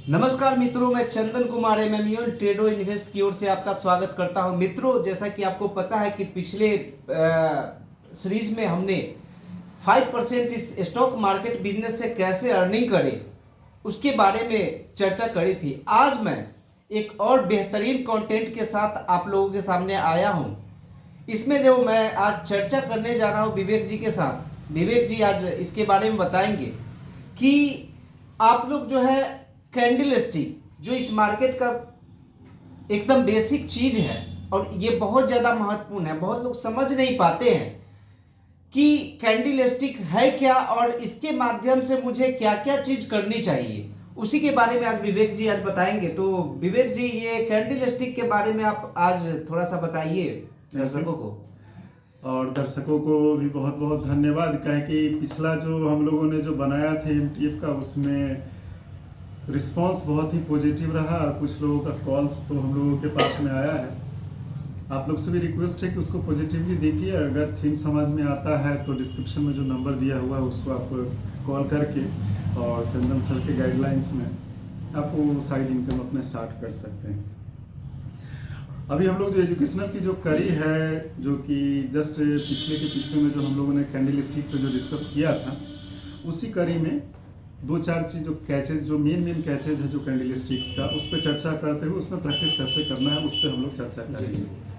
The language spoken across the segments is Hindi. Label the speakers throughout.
Speaker 1: नमस्कार मित्रों, मैं चंदन कुमार एमएमयूएल ट्रेडो इन्वेस्ट की ओर से आपका स्वागत करता हूं। मित्रों, जैसा कि आपको पता है कि पिछले सीरीज में हमने 5% इस स्टॉक मार्केट बिजनेस से कैसे अर्निंग करें उसके बारे में चर्चा करी थी। आज मैं एक और बेहतरीन कंटेंट के साथ आप लोगों के सामने आया हूं। इसमें जो मैं आज चर्चा करने जा रहा हूं विवेक जी के साथ, विवेक जी आज इसके बारे में बताएंगे कि आप लोग जो है कैंडल स्टिक, जो इस मार्केट का एकदम बेसिक चीज है और ये बहुत ज़्यादा महत्वपूर्ण है, बहुत लोग समझ नहीं पाते हैं कि कैंडल स्टिक है क्या और इसके माध्यम से मुझे क्या क्या चीज करनी चाहिए, उसी के बारे में आज विवेक जी आज बताएंगे। तो विवेक जी, ये कैंडल स्टिक के बारे में आप आज थोड़ा सा बताइए दर्शकों को।
Speaker 2: और दर्शकों को भी बहुत बहुत धन्यवाद। क्या है कि पिछला जो हम लोगों ने जो बनाया था एमटीएफ का, उसमें रिस्पांस बहुत ही पॉजिटिव रहा। कुछ लोगों का कॉल्स तो हम लोगों के पास में आया है। आप लोग से भी रिक्वेस्ट है कि उसको पॉजिटिवली देखिए। अगर थीम समझ में आता है तो डिस्क्रिप्शन में जो नंबर दिया हुआ है उसको आप कॉल करके और चंदन सर के गाइडलाइंस में आप वो साइड इनकम अपने स्टार्ट कर सकते हैं। अभी हम लोग जो एजुकेशनल की जो करी है, जो कि जस्ट पिछले में जो हम लोगों ने कैंडल स्टिक पे जो डिस्कस किया था, उसी करी में दो चार चीज़ जो कैचेज, जो मेन कैचेज है जो कैंडल स्टिक्स का, उस पर चर्चा करते हुए उसमें प्रैक्टिस कैसे करना है उस पर हम लोग चर्चा करेंगे।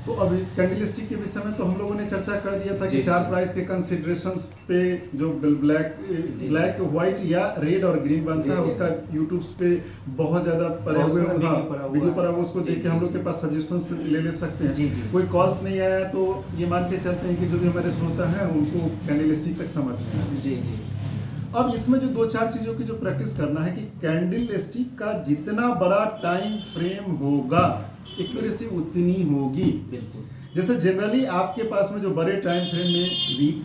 Speaker 2: तो अभी कैंडल स्टिक के विषय में तो हम लोगों ने चर्चा कर दिया था कि चार प्राइस के कंसिडरेशंस पे जो ब्लैक व्हाइट या रेड और ग्रीन बनता है, उसका यूट्यूब पे बहुत ज़्यादा पड़े हुए वीडियो पर उसको देख के हम लोग के पास सजेशंस ले सकते हैं। कोई कॉल्स नहीं आया तो ये मान के चलते हैं कि जो भी हमारे श्रोता हैं उनको कैंडल स्टिक तक समझ में आए। अब इसमें जो दो चार चीज़ों की जो प्रैक्टिस करना है कि कैंडल स्टिक का जितना बड़ा टाइम फ्रेम होगा एक्यूरेसी उतनी होगी। जैसे जनरली आपके पास में जो बड़े टाइम फ्रेम में वीक,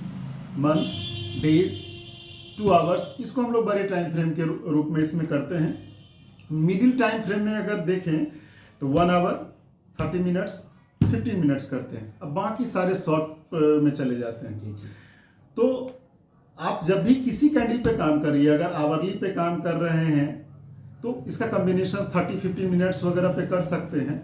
Speaker 2: मंथ, डेज, 2 आवर्स, इसको हम लोग बड़े टाइम फ्रेम के रूप में इसमें करते हैं। मिडिल टाइम फ्रेम में अगर देखें तो 1 आवर, 30 मिनट्स, 15 मिनट्स करते हैं। अब बाकी सारे शॉर्ट में चले जाते हैं। तो आप जब भी किसी कैंडल पे काम करिए, अगर आवरली पे काम कर रहे हैं तो इसका कॉम्बिनेशन 30-15 मिनट्स वगैरह पे कर सकते हैं।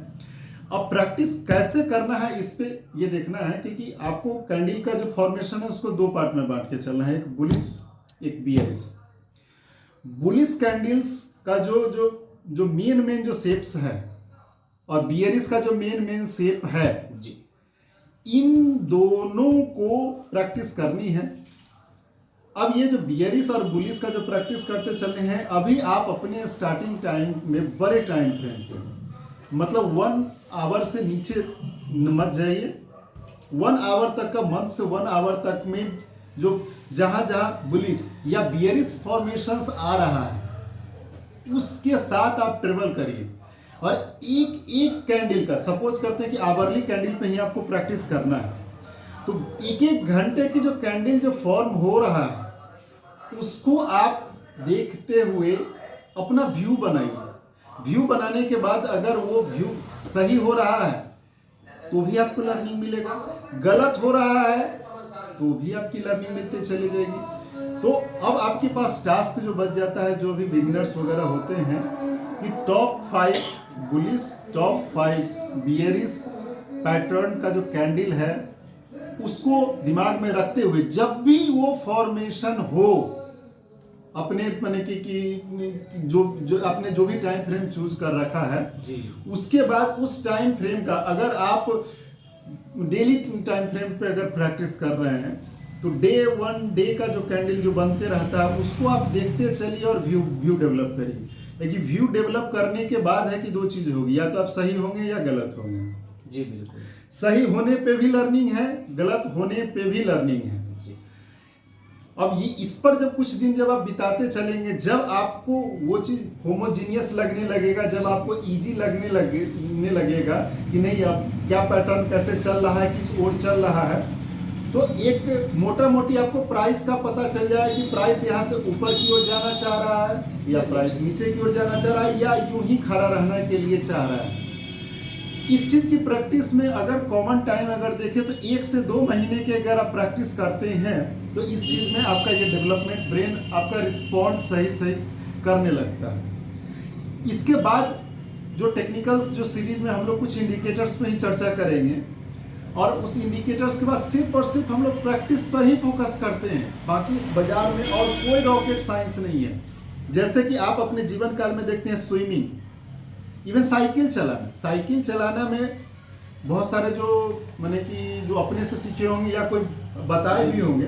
Speaker 2: अब प्रैक्टिस कैसे करना है इस पे ये देखना है, क्योंकि आपको कैंडल का जो फॉर्मेशन है उसको दो पार्ट में बांट के चलना है, एक बुलिश एक बियरिश। बुलिश कैंडल्स का जो मेन जो शेप्स है और बियरिश का जो मेन शेप है जी, इन दोनों को प्रैक्टिस करनी है। अब ये जो बियरिश और बुलिश का जो प्रैक्टिस करते चले हैं, अभी आप अपने स्टार्टिंग टाइम में बड़े टाइम फ्रेम पे, मतलब 1 आवर से नीचे मत जाइए। 1 आवर तक का, मंथ से 1 आवर तक में जो जहां बुलिश या बियरिश फॉर्मेशंस आ रहा है उसके साथ आप ट्रेवल करिए। और एक कैंडल का, सपोज करते हैं कि आवरली कैंडल पे ही आपको प्रैक्टिस करना है, तो एक घंटे की जो कैंडल जो फॉर्म हो रहा है उसको आप देखते हुए अपना व्यू बनाइए। व्यू बनाने के बाद अगर वो व्यू सही हो रहा है तो भी आपको लर्निंग मिलेगा, गलत हो रहा है तो भी आपकी लर्निंग मिलते चली जाएगी। तो अब आपके पास टास्क जो बच जाता है, जो भी बिगिनर्स वगैरह होते हैं, कि top 5 bullish, top 5 bearish pattern का जो कैंडल है उसको दिमाग में रखते हुए जब भी वो फॉर्मेशन हो, अपने माने कि जो आपने जो भी टाइम फ्रेम चूज कर रखा है जी, उसके बाद उस टाइम फ्रेम का अगर आप डेली टाइम फ्रेम पे अगर प्रैक्टिस कर रहे हैं तो डे 1 डे का जो कैंडल जो बनते रहता है उसको आप देखते चलिए और व्यू डेवलप करिए। लेकिन व्यू डेवलप करने के बाद है कि दो चीज़ होगी, या तो आप सही होंगे या गलत होंगे।
Speaker 1: जी बिल्कुल,
Speaker 2: सही होने पे भी लर्निंग है, गलत होने पे भी लर्निंग है। अब ये इस पर जब कुछ दिन जब आप बिताते चलेंगे, जब आपको वो चीज होमोजीनियस लगने लगेगा, जब आपको इजी लगने लगेगा कि नहीं अब क्या पैटर्न कैसे चल रहा है, किस ओर चल रहा है, तो एक मोटा मोटी आपको प्राइस का पता चल जाए कि प्राइस यहाँ से ऊपर की ओर जाना चाह रहा है या प्राइस नीचे की ओर जाना चाह रहा है या यूं ही खड़ा रहने के लिए चाह रहा है। इस चीज की प्रैक्टिस में अगर कॉमन टाइम अगर देखें तो 1 से 2 महीने के अगर आप प्रैक्टिस करते हैं तो इस चीज में आपका ये डेवलपमेंट, ब्रेन आपका रिस्पॉन्ड सही करने लगता है। इसके बाद जो टेक्निकल्स जो सीरीज में हम लोग कुछ इंडिकेटर्स पे ही चर्चा करेंगे, और उस इंडिकेटर्स के बाद सिर्फ और सिर्फ हम लोग प्रैक्टिस पर ही फोकस करते हैं। बाकी इस बाजार में और कोई रॉकेट साइंस नहीं है। जैसे कि आप अपने जीवन काल में देखते हैं स्विमिंग, इवन साइकिल चलाना में बहुत सारे जो माने कि जो अपने से सीखे होंगे या कोई बताए भी होंगे,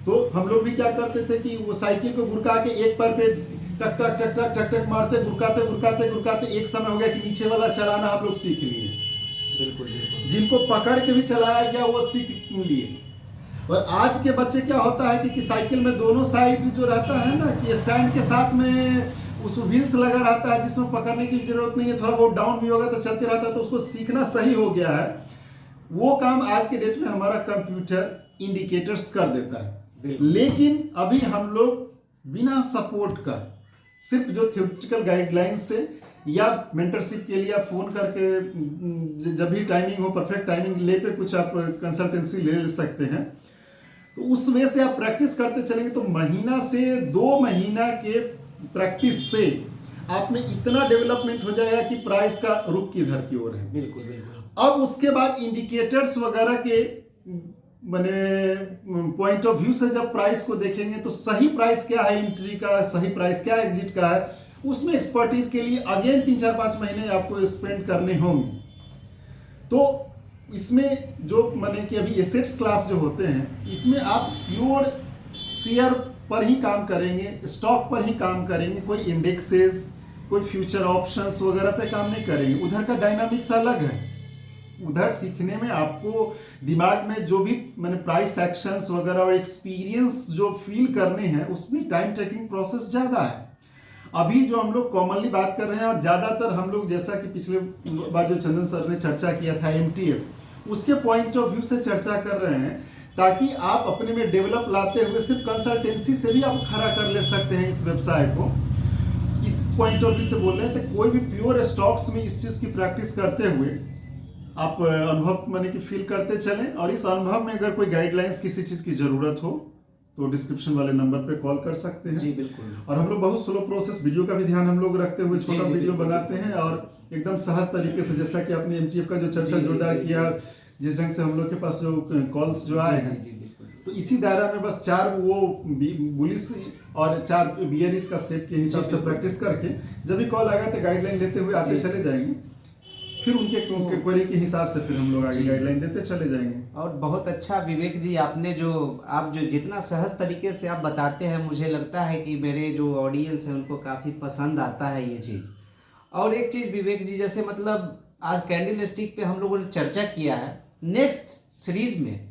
Speaker 2: तो हम लोग भी क्या करते थे कि वो साइकिल को गुरका के एक पैर पे टक टक टक टक टक टक मारते, गुरकाते एक समय हो गया कि नीचे वाला चलाना हम लोग सीख लिए।
Speaker 1: बिल्कुल।
Speaker 2: जिनको पकड़ के भी चलाया गया वो सीख लिए। और आज के बच्चे क्या होता है कि साइकिल में दोनों साइड जो रहता है ना कि स्टैंड के साथ में उस व्हील्स लगा रहता है, जिसमें पकड़ने की जरूरत नहीं है, थोड़ा बहुत डाउन भी होगा तो चलते रहता है, तो उसको सीखना सही हो गया है। वो काम आज के डेट में हमारा कंप्यूटर इंडिकेटर्स कर देता है। लेकिन अभी हम लोग बिना सपोर्ट का सिर्फ जो थ्योरेटिकल गाइडलाइंस से या मेंटरशिप के लिए आप फोन करके जब भी टाइमिंग हो, परफेक्ट टाइमिंग ले पे कुछ आप कंसल्टेंसी ले सकते हैं, तो उस वे से आप प्रैक्टिस करते चलेंगे तो महीना से 2 महीना के प्रैक्टिस से आप में इतना डेवलपमेंट हो जाएगा कि प्राइस का रुख किधर की ओर है।
Speaker 1: बिल्कुल।
Speaker 2: अब उसके बाद इंडिकेटर्स वगैरह के माने पॉइंट ऑफ व्यू से जब प्राइस को देखेंगे तो सही प्राइस क्या है एंट्री का, सही प्राइस क्या है एग्जिट का है, उसमें एक्सपर्टीज के लिए अगेन 3-4-5 महीने आपको स्पेंड करने होंगे। तो इसमें जो माने कि अभी एसेट्स क्लास जो होते हैं, इसमें आप प्योर शेयर पर ही काम करेंगे, स्टॉक पर ही काम करेंगे, कोई इंडेक्सेस, कोई फ्यूचर ऑप्शंस वगैरह पे काम नहीं करेंगे। उधर का डायनामिक्स अलग है। उधर सीखने में आपको दिमाग में जो भी मैंने प्राइस एक्शंस वगैरह और एक्सपीरियंस जो फील करने हैं, उसमें टाइम टेकिंग प्रोसेस ज़्यादा है। अभी जो हम लोग कॉमनली बात कर रहे हैं, और ज़्यादातर हम लोग जैसा कि पिछले बार जो चंदन सर ने चर्चा किया था MTF, उसके पॉइंट ऑफ व्यू से चर्चा कर रहे हैं, ताकि आप अपने में डेवलप लाते हुए सिर्फ कंसल्टेंसी से भी आप खड़ा कर ले सकते हैं इस व्यवसाय को। इस पॉइंट ऑफ व्यू से बोल रहे हैं तो कोई भी प्योर स्टॉक्स में इस चीज़ की प्रैक्टिस करते हुए आप अनुभव माने कि फील करते चलें। और इस अनुभव में अगर कोई गाइडलाइंस किसी चीज़ की ज़रूरत हो तो डिस्क्रिप्शन वाले नंबर पे कॉल कर सकते हैं।
Speaker 1: जी बिल्कुल।
Speaker 2: और हम लोग बहुत स्लो प्रोसेस, वीडियो का भी ध्यान हम लोग रखते हुए छोटा वीडियो बनाते हैं, और एकदम सहज तरीके से, जैसा कि आपने MTF का जो चर्चा जोरदार किया, जिस ढंग से हम लोग के पास जो कॉल्स जो आए हैं, तो इसी दायरा में बस 4 वो बुलिश और 4 बियरिश का सेप के हिसाब से प्रैक्टिस करके जब भी कॉल आएगा तो गाइडलाइन लेते हुए आगे चले जाएंगे। फिर उनके क्वेरी के हिसाब से फिर हम लोग आगे गाइडलाइन देते चले जाएंगे।
Speaker 1: और बहुत अच्छा विवेक जी, आपने आप जो जितना सहज तरीके से आप बताते हैं, मुझे लगता है कि मेरे जो ऑडियंस है उनको काफ़ी पसंद आता है ये चीज़। और एक चीज़ विवेक जी, जैसे मतलब आज कैंडल स्टिक पे हम लोगों ने चर्चा किया है, नेक्स्ट सीरीज में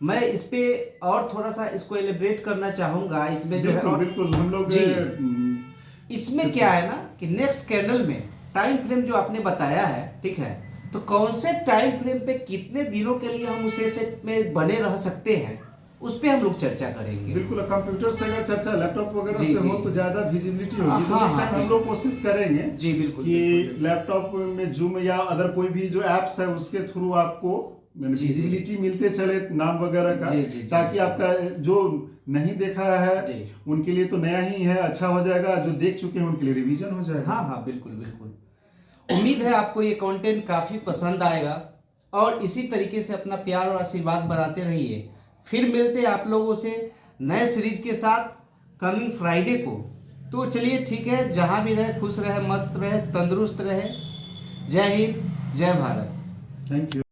Speaker 1: मैं इस पे और थोड़ा सा इसको एलिब्रेट करना चाहूँगा। इसमें जो है
Speaker 2: बिल्कुल हम लोग
Speaker 1: इसमें क्या है ना कि नेक्स्ट कैंडल में टाइम फ्रेम जो आपने बताया है, ठीक है, तो कौन से टाइम फ्रेम पे कितने दिनों के लिए हम उस एसेट में बने रह सकते हैं, उस पे हम लोग चर्चा करेंगे।
Speaker 2: बिल्कुल, कंप्यूटर से अगर चर्चा लैपटॉप वगैरह से हो तो ज्यादा विजिबिलिटी होगी। तो नेक्स्ट टाइम हम लोग कोशिश करेंगे
Speaker 1: जी बिल्कुल
Speaker 2: कि लैपटॉप में जूम या अदर कोई भी जो एप्स है उसके थ्रू आपको विजिबिलिटी मिलते चले नाम वगैरह का, ताकि आपका जो नहीं देखा है उनके लिए तो नया ही है, अच्छा हो जाएगा, जो देख चुके हैं उनके लिए रिवीजन हो जाएगा।
Speaker 1: हाँ बिल्कुल। उम्मीद है आपको ये कंटेंट काफ़ी पसंद आएगा, और इसी तरीके से अपना प्यार और आशीर्वाद बनाते रहिए। फिर मिलते हैं आप लोगों से नए सीरीज के साथ कमिंग फ्राइडे को। तो चलिए ठीक है, जहाँ भी रहे खुश रहे, मस्त रहे, तंदुरुस्त रहे। जय हिंद, जय भारत।
Speaker 2: Thank you.